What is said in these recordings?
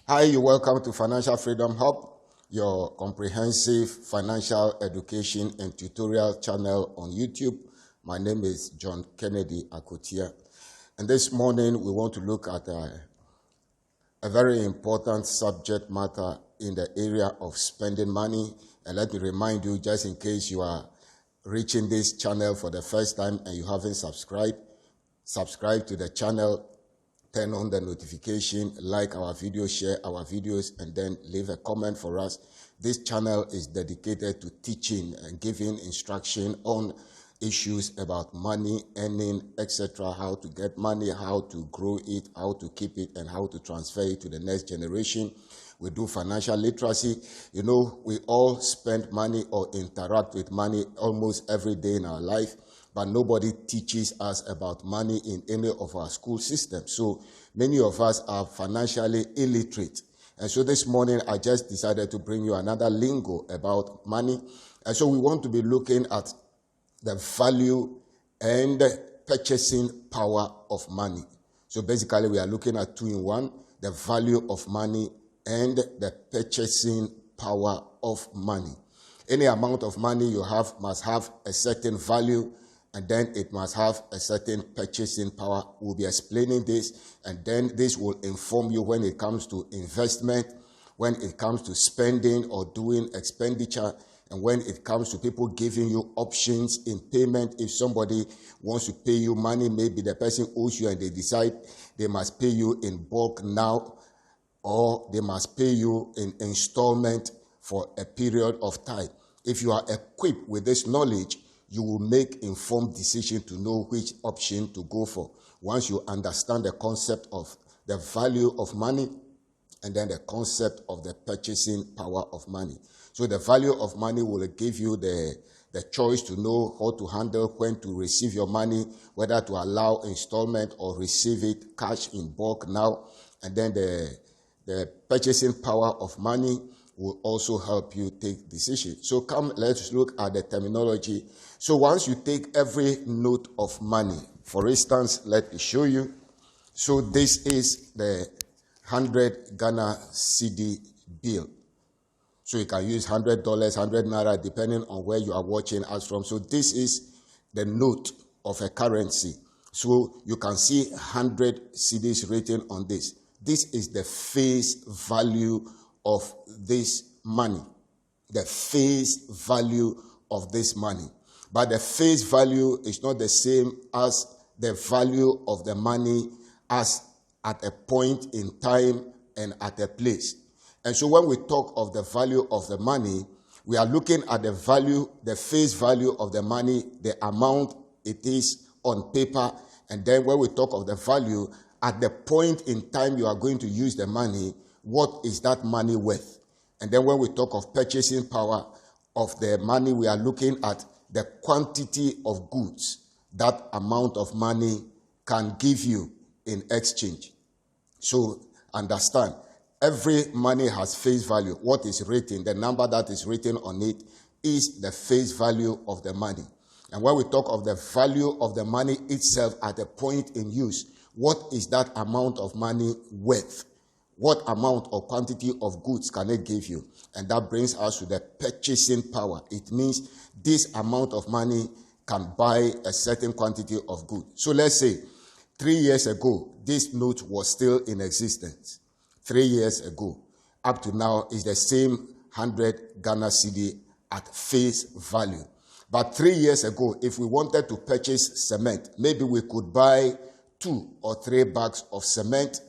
Hi, you're welcome to Financial Freedom Hub, your comprehensive financial education and tutorial channel on YouTube. My name is John Kennedy Akotia, and this morning we want to look at a very important subject matter in the area of spending money. And let me remind you, just in case you are reaching this channel for the first time and you haven't subscribe to the channel, turn on the notification, like our video, share our videos, and then leave a comment for us. This channel is dedicated to teaching and giving instruction on issues about money, earning, etc., how to get money, how to grow it, how to keep it, and how to transfer it to the next generation. We do financial literacy. You know, we all spend money or interact with money almost every day in our life, but nobody teaches us about money in any of our school systems. So many of us are financially illiterate. And so this morning, I just decided to bring you another lingo about money. And so we want to be looking at the value and purchasing power of money. So basically, we are looking at two in one: the value of money and the purchasing power of money. Any amount of money you have must have a certain value, and then it must have a certain purchasing power. We'll be explaining this, and then this will inform you when it comes to investment, when it comes to spending or doing expenditure, and when it comes to people giving you options in payment. If somebody wants to pay you money, maybe the person owes you and they decide they must pay you in bulk now, or they must pay you in installment for a period of time. If you are equipped with this knowledge, you will make informed decision to know which option to go for. Once you understand the concept of the value of money and then the concept of the purchasing power of money. So the value of money will give you the choice to know how to handle when to receive your money, whether to allow installment or receive it cash in bulk now. And then the purchasing power of money will also help you take decisions. So come, let's look at the terminology. So once you take every note of money, for instance, let me show you. So this is the 100 Ghana cedi bill. So you can use $100, 100 naira, depending on where you are watching us from. So this is the note of a currency. So you can see 100 cedis written on this. This is the face value of this money. The face value of this money. But the face value is not the same as the value of the money as at a point in time and at a place. And so when we talk of the value of the money, we are looking at the value, the face value of the money, the amount it is on paper. And then when we talk of the value, at the point in time you are going to use the money, what is that money worth? And then when we talk of purchasing power of the money, we are looking at the quantity of goods that amount of money can give you in exchange. So understand, every money has face value. What is written, the number that is written on it, is the face value of the money. And when we talk of the value of the money itself at a point in use, what is that amount of money worth? What amount or quantity of goods can it give you? And that brings us to the purchasing power. It means this amount of money can buy a certain quantity of goods. So let's say 3 years ago, this note was still in existence. 3 years ago, up to now, is the same 100 Ghana cedi at face value. But 3 years ago, if we wanted to purchase cement, maybe we could buy 2 or 3 bags of cement,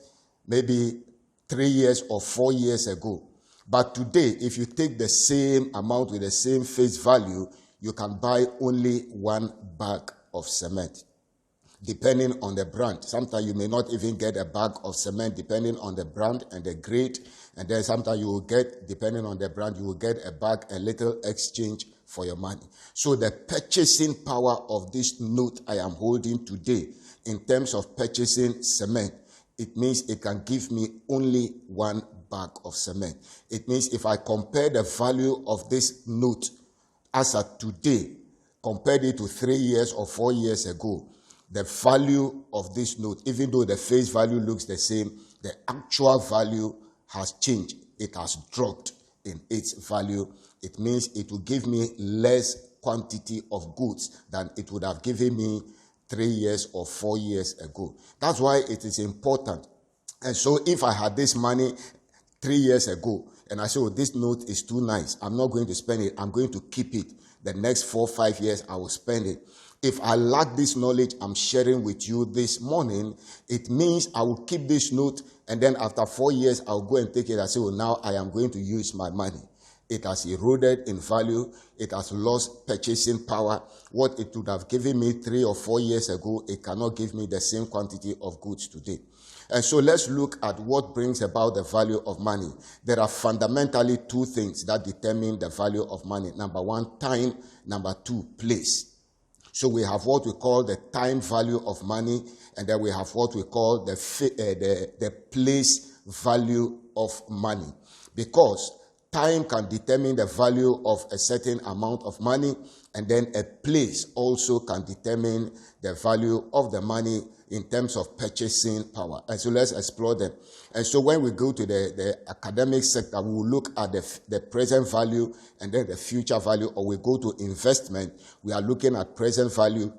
maybe 3 years or 4 years ago. But today, if you take the same amount with the same face value, you can buy only 1 bag of cement, depending on the brand. Sometimes you may not even get a bag of cement, depending on the brand and the grade. And then sometimes you will get, depending on the brand, you will get a bag, a little exchange for your money. So the purchasing power of this note I am holding today, in terms of purchasing cement, it means it can give me only 1 bag of cement. It means if I compare the value of this note as at today, compared it to 3 years or 4 years ago, the value of this note, even though the face value looks the same, the actual value has changed. It has dropped in its value. It means it will give me less quantity of goods than it would have given me 3 years or 4 years ago. That's why it is important. And so if I had this money 3 years ago and I say, oh, this note is too nice, I'm not going to spend it, I'm going to keep it. The next 4 or 5 years, I will spend it. If I lack this knowledge I'm sharing with you this morning, it means I will keep this note, and then after 4 years, I'll go and take it and say, oh, now I am going to use my money. It has eroded in value. It has lost purchasing power. What it would have given me 3 or 4 years ago, it cannot give me the same quantity of goods today. And so let's look at what brings about the value of money. There are fundamentally 2 things that determine the value of money. Number 1, time. Number 2, place. So we have what we call the time value of money, and then we have what we call the place value of money. Because time can determine the value of a certain amount of money, and then a place also can determine the value of the money in terms of purchasing power. And so let's explore them. And so when we go to the academic sector, we will look at the present value and then the future value, or we go to investment, we are looking at present value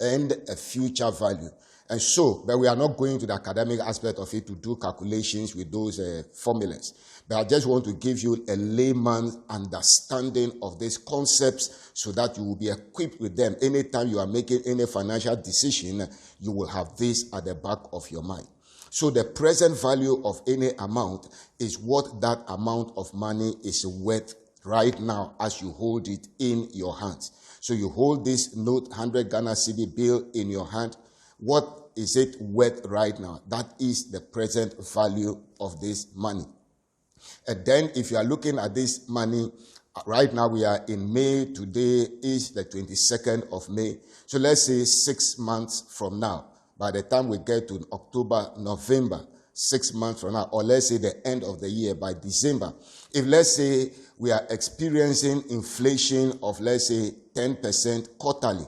and a future value. And so, but we are not going to the academic aspect of it to do calculations with those formulas. But I just want to give you a layman's understanding of these concepts so that you will be equipped with them. Anytime you are making any financial decision, you will have this at the back of your mind. So the present value of any amount is what that amount of money is worth right now as you hold it in your hands. So you hold this note, 100 Ghana cedi bill in your hand. What is it worth right now? That is the present value of this money. And then if you are looking at this money, right now we are in May. Today is the 22nd of May. So let's say 6 months from now, by the time we get to October, November, 6 months from now, or let's say the end of the year by December, if let's say we are experiencing inflation of let's say 10% quarterly,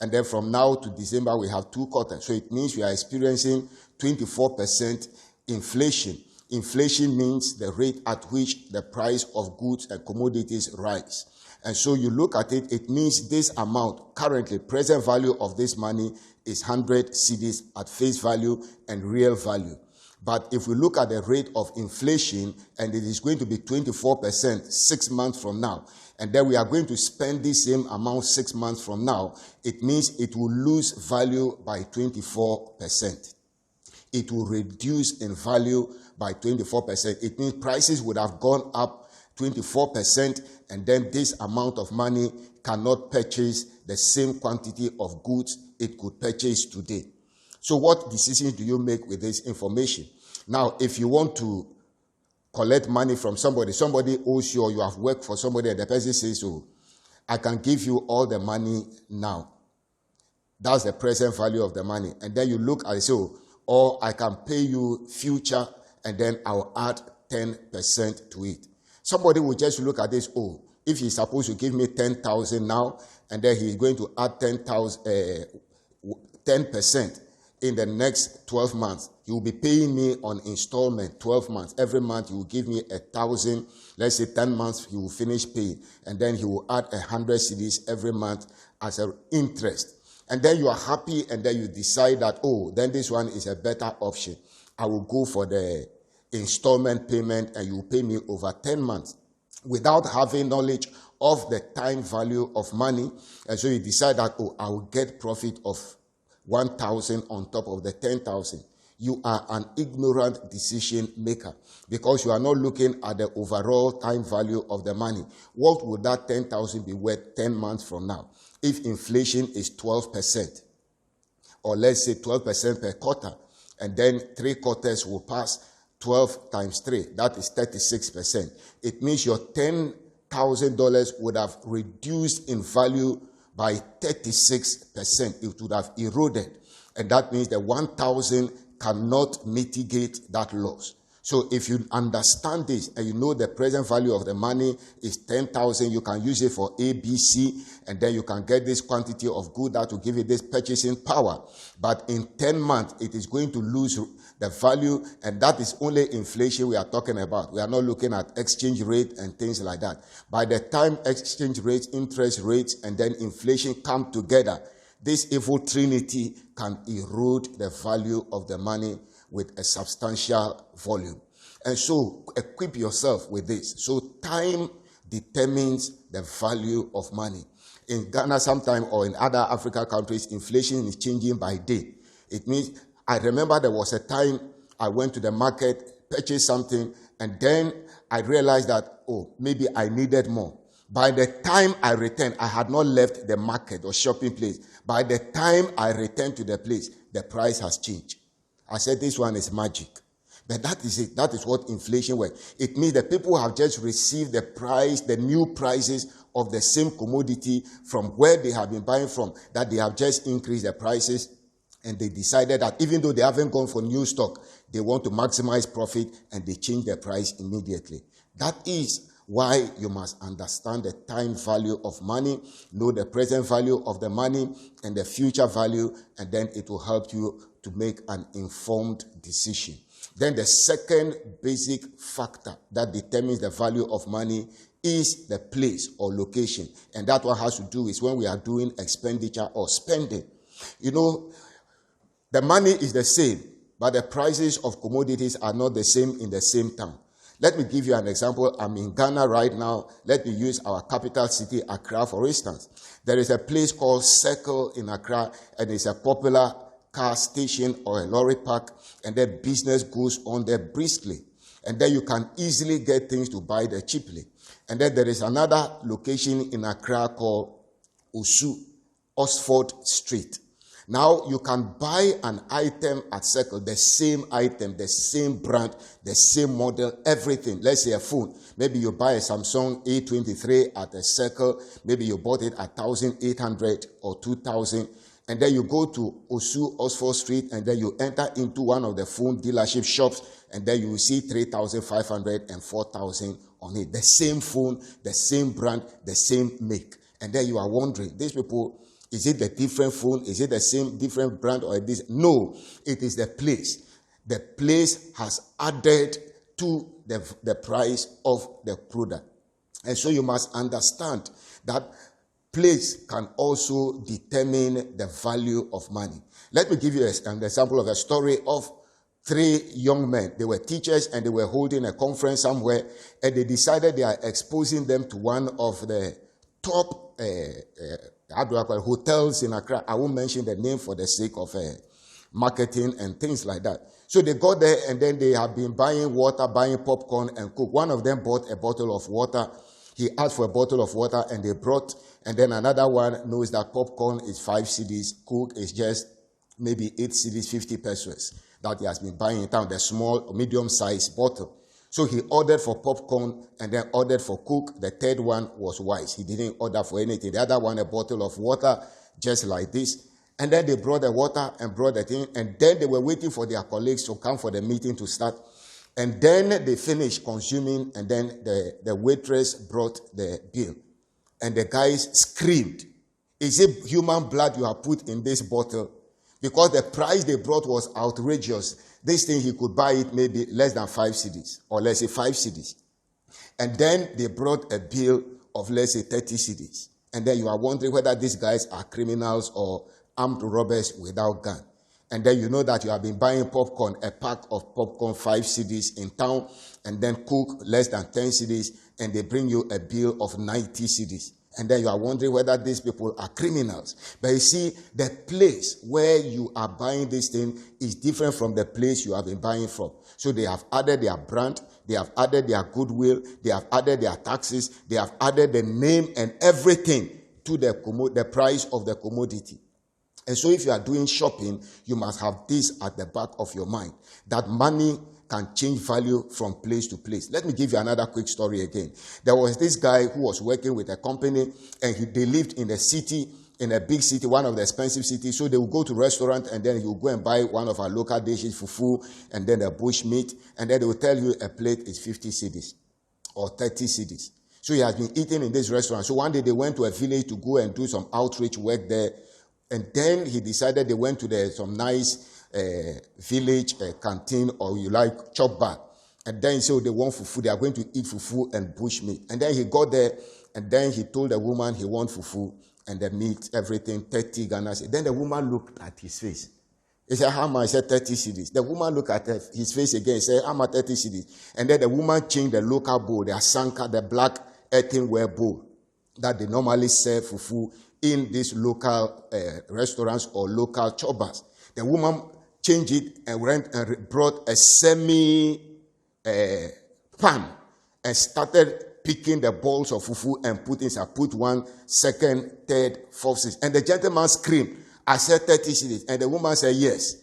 and then from now to December we have 2 quarters, so it means we are experiencing 24% inflation. Inflation means the rate at which the price of goods and commodities rise. And so you look at it, it means this amount, currently present value of this money is 100 cedis at face value and real value. But if we look at the rate of inflation, and it is going to be 24% 6 months from now, and then we are going to spend the same amount 6 months from now, it means it will lose value by 24%. It will reduce in value by 24%. It means prices would have gone up 24%, and then this amount of money cannot purchase the same quantity of goods it could purchase today. So what decisions do you make with this information? Now, if you want to collect money from somebody owes you, or you have worked for somebody, and the person says, oh, I can give you all the money now. That's the present value of the money. And then you look at it, so, or I can pay you future, and then I'll add 10% to it. Somebody will just look at this, oh, if he's supposed to give me 10,000 now, and then he's going to add 10% in the next 12 months, he will be paying me on installment 12 months. Every month he will give me 1,000. Let's say 10 months he will finish paying, and then he will add 100 cedis every month as an interest. And then you are happy, and then you decide that, oh, then this one is a better option. I will go for the installment payment, and you will pay me over 10 months without having knowledge of the time value of money. And so you decide that, oh, I will get profit of 1,000 on top of the 10,000. You are an ignorant decision maker because you are not looking at the overall time value of the money. What would that 10,000 be worth 10 months from now if inflation is 12%? Or let's say 12% per quarter, and then 3 quarters will pass. 12 times 3, that is 36%. It means your $10,000 would have reduced in value by 36%. It would have eroded. And that means the 1,000 cannot mitigate that loss. So if you understand this and you know the present value of the money is 10,000, you can use it for A, B, C, and then you can get this quantity of good that will give you this purchasing power. But in 10 months, it is going to lose the value, and that is only inflation we are talking about. We are not looking at exchange rate and things like that. By the time exchange rates, interest rates, and then inflation come together, this evil trinity can erode the value of the money with a substantial volume. And so equip yourself with this. So time determines the value of money. In Ghana sometime or in other African countries, inflation is changing by day. It means, I remember there was a time I went to the market, purchased something, and then I realized that, maybe I needed more. By the time I returned, I had not left the market or shopping place. By the time I returned to the place, the price has changed. I said, this one is magic. But that is it. That is what inflation works. It means that people have just received the price, the new prices of the same commodity from where they have been buying from, that they have just increased the prices, and they decided that even though they haven't gone for new stock, they want to maximize profit, and they change the price immediately. That is why you must understand the time value of money, know the present value of the money and the future value, and then it will help you to make an informed decision. Then the second basic factor that determines the value of money is the place or location. And that one has to do with when we are doing expenditure or spending. You know, the money is the same, but the prices of commodities are not the same in the same town. Let me give you an example. I'm in Ghana right now. Let me use our capital city, Accra, for instance. There is a place called Circle in Accra, and it's a popular car station or a lorry park, and then business goes on there briskly. And then you can easily get things to buy there cheaply. And then there is another location in Accra called Osu, Oxford Street. Now, you can buy an item at Circle, the same item, the same brand, the same model, everything. Let's say a phone. Maybe you buy a Samsung A23 at a Circle. Maybe you bought it at 1,800 or 2,000. And then you go to Osu, Oxford Street, and then you enter into one of the phone dealership shops, and then you will see 3,500 and 4,000 on it. The same phone, the same brand, the same make. And then you are wondering, these people, is it the different phone? Is it the same different brand or this? No, it is the place. The place has added to the price of the product. And so you must understand that place can also determine the value of money. Let me give you an example of a story of 3 young men. They were teachers and they were holding a conference somewhere, and they decided they are exposing them to one of the top hotels in Accra. I won't mention the name for the sake of marketing and things like that. So they got there, and then they have been buying water, buying popcorn and Coke. One of them bought a bottle of water. He asked for a bottle of water, and they brought, and then another one knows that popcorn is 5 cedis, Coke is just maybe 8 cedis, 50 pesos, that he has been buying in town, the small, medium-sized bottle. So he ordered for popcorn and then ordered for Coke. The third one was wise. He didn't order for anything. The other one, a bottle of water, just like this. And then they brought the water and brought the thing, and then they were waiting for their colleagues to come for the meeting to start. And then they finished consuming, and then the waitress brought the bill. And the guys screamed, "Is it human blood you have put in this bottle?" Because the price they brought was outrageous. This thing, he could buy it maybe less than 5 cedis, or let's say 5 cedis. And then they brought a bill of, let's say, 30 cedis. And then you are wondering whether these guys are criminals or armed robbers without gun. And then you know that you have been buying popcorn, a pack of popcorn, 5 cedis in town, and then Coke less than 10 cedis, and they bring you a bill of 90 cedis. And then you are wondering whether these people are criminals. But you see, the place where you are buying this thing is different from the place you have been buying from. So they have added their brand, they have added their goodwill, they have added their taxes, they have added the name and everything to the price of the commodity. And so if you are doing shopping, you must have this at the back of your mind, that money can change value from place to place. Let me give you another quick story again. There was this guy who was working with a company, and they lived in the city in a big city, one of the expensive cities. So they will go to restaurant and then you go and buy one of our local dishes, fufu, and then a bush meat. And then they will tell you a plate is 50 cedis or 30 cedis. So he has been eating in this restaurant. So one day they went to a village to go and do some outreach work there. And then he decided they went to some nice village canteen, or you like chop bar. And then so they want fufu. They are going to eat fufu and bush meat. And then he got there and then he told the woman he wants fufu and the meat, everything, 30 Ghana. Then the woman looked at his face. He said, how much? He said, 30 cedis. The woman looked at his face again. He said, how much? 30 cedis. And then the woman changed the local bowl, the asanka, the black earthenware bowl that they normally serve fufu in these local restaurants or local chobbers. The woman changed it and went and brought a pan and started picking the balls of fufu and put inside. Put 1, 2nd, 3rd, 4th, 6th. And the gentleman screamed, I said 30 cedis. And the woman said yes.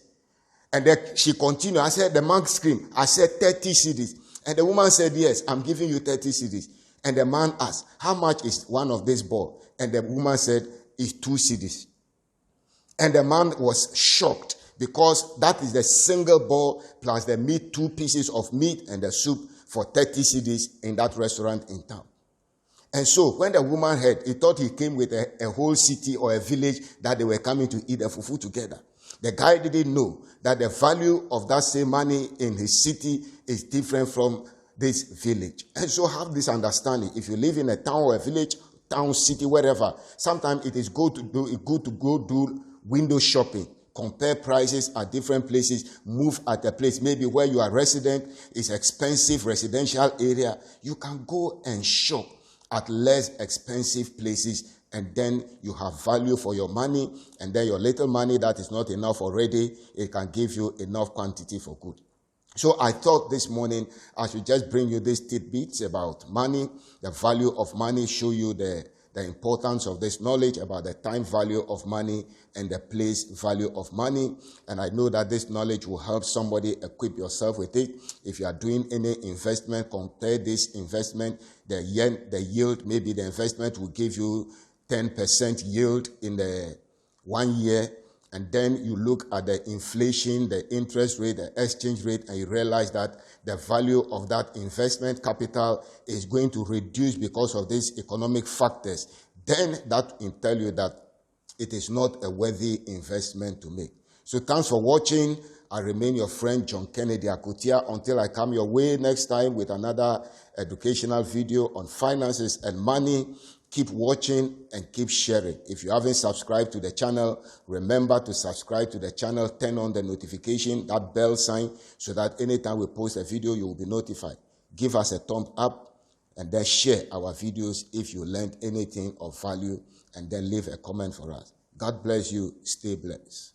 And then she continued. I said, the man screamed, I said 30 cedis. And the woman said yes, I'm giving you 30 cedis. And the man asked, how much is one of this ball? And the woman said, it's 2 cedis. And the man was shocked because that is the single ball plus the meat, 2 pieces of meat and the soup for 30 cedis in that restaurant in town. And so when the woman heard, he thought he came with a whole city or a village that they were coming to eat the fufu together. The guy didn't know that the value of that same money in his city is different from this village. And so have this understanding. If you live in a town or a village, town, city, wherever, sometimes it is good to go do window shopping. Compare prices at different places, move at a place maybe where you are resident, is expensive residential area. You can go and shop at less expensive places, and then you have value for your money, and then your little money that is not enough already, it can give you enough quantity for good. So I thought this morning I should just bring you these tidbits about money, the value of money, show you the importance of this knowledge about the time value of money and the place value of money. And I know that this knowledge will help somebody equip yourself with it. If you are doing any investment, compare this investment, the yield, maybe the investment will give you 10% yield in the 1 year. And then you look at the inflation, the interest rate, the exchange rate, and you realize that the value of that investment capital is going to reduce because of these economic factors. Then that will tell you that it is not a worthy investment to make. So thanks for watching. I remain your friend, John Kennedy Akotia, until I come your way next time with another educational video on finances and money. Keep watching and keep sharing. If you haven't subscribed to the channel, remember to subscribe to the channel, turn on the notification, that bell sign, so that anytime we post a video, you will be notified. Give us a thumb up and then share our videos if you learned anything of value, and then leave a comment for us. God bless you. Stay blessed.